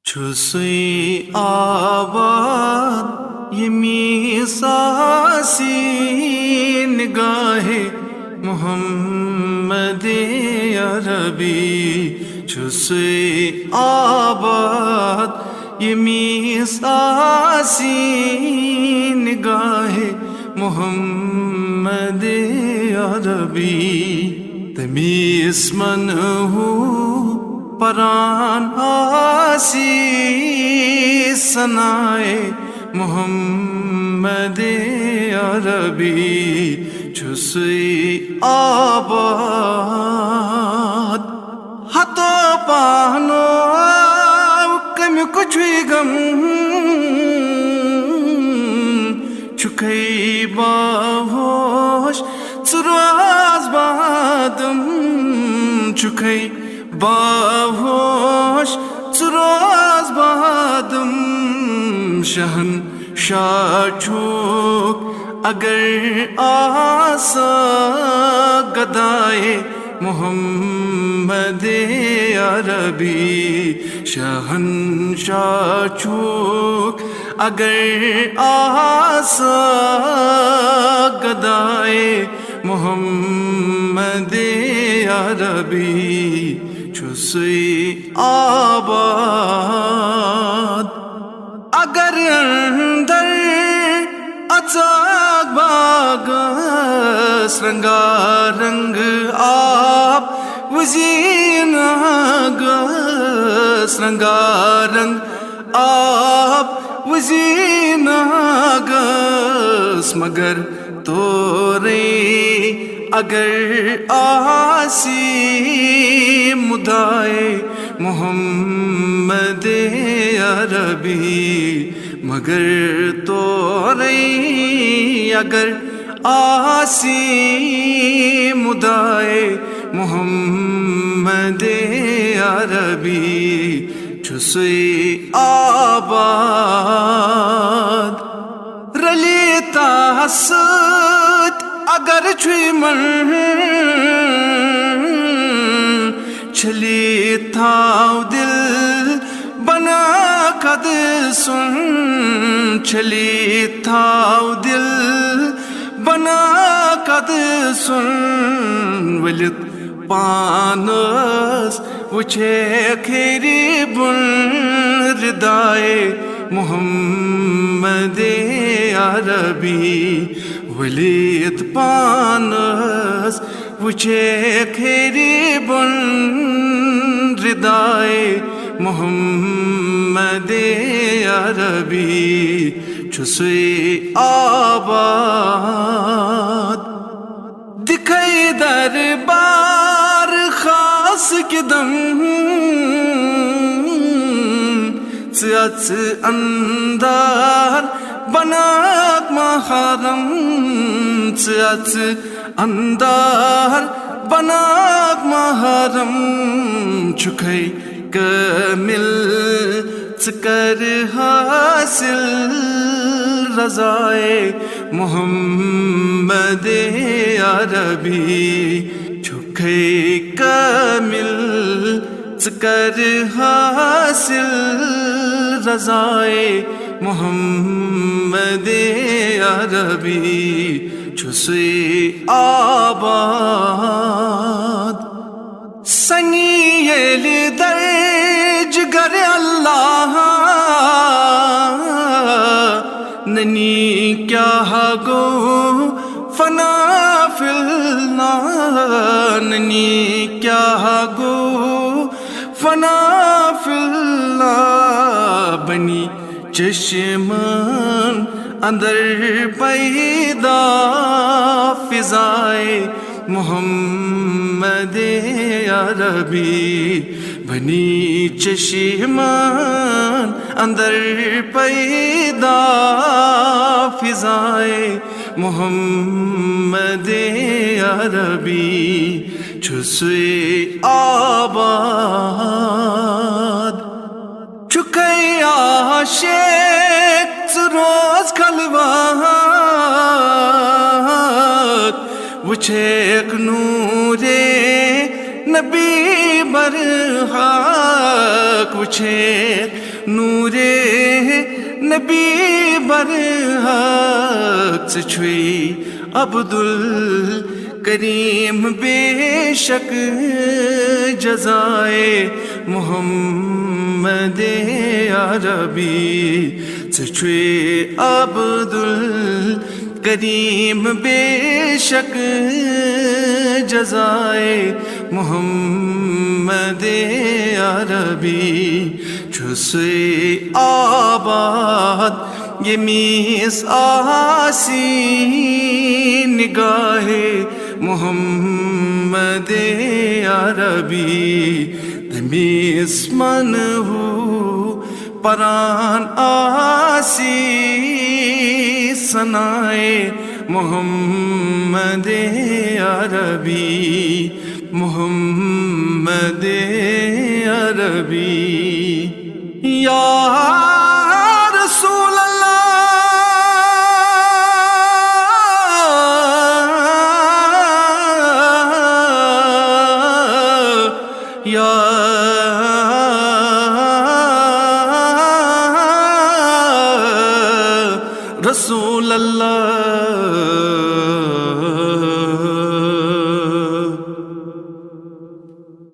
چھُسٕے آباد ییٚمی ساسی نگاہے محمد عربی چھُسٕے آباد ییٚمی ساسی نگاہے محمد عربی تٔمِس منہو پران آسی ثنائے محمد عربی چھُسٕے آباد ہتو پانو کمیُک چھُے غم چھُکھَے باہوش ژٕ روز بادم چھُکھَے باہوش ژٕ روز بادم شہنشاہ چھُکھ اگر آسا گدائے محمد عربی شہنشاہ چھُکھ اگر آسا گدائے محمد عربی چھُسٕے آباد اگر اندر اژاکھ باغس رنگارنگ آب وزیناگس رنگارنگ آب وزیناگس مگر تورے اگر آسی مدعے محمد عربی مگر تورے اگر آسی مدعے محمد عربی چھُسٕے آباد رلیتا سۭتۍ اگر چھُے من چھٔلِتھ تھاو دل بنا قد سُن چھٔلِتھ تھاو دل بنا قد سُن ؤلِتھ پانس وٕچھکھ ہیٚرِ بۄن ردائے محمد عربی ؤلِتھ پانس وٕچھکھ ہیٚرِ بۄن ردائے محمد عربی چھُسٕے آباد دِکھَے دربار خاص کہِ دم ژٕ اژ اندر بناکھ محرم ژٕ اژ اندر بناکھ محرم چھُکھَے کٲمِل ژٕ کر حٲصِل رضائے محمد عربی چھُکھَے کٲمِل ژٕ کر حٲصِل رضائے محمد عربی چھُسٕے آباد سنی ییٚلہِ درج گر اللہ ننی کیٛاہ گوٚو فنا فی اللہ ننی کیٛاہ گوٚو فنا فی اللہ بنی چشمن اندر پیدا فضائے محمد عربی بنی چشمن اندر پیدا فضائے محمد عربی چھُسٕے آباد چھُکھَے عاشق ژٕ روز خلوت وٕچھکھ نوٗرے نبی برحق وچھے نور نبی برحق سچھوئی عبدالکریم بے شک جزائے محمد عربی سچھوئی عبدالکریم بے شک جزائے محمد عربی چھسے آباد یہ میس آسی نگاہ محمد عربی تمیس من ہو پران آسی سنائے محمد عربی محمد عربی یا رسول اللہ یا رسول اللہ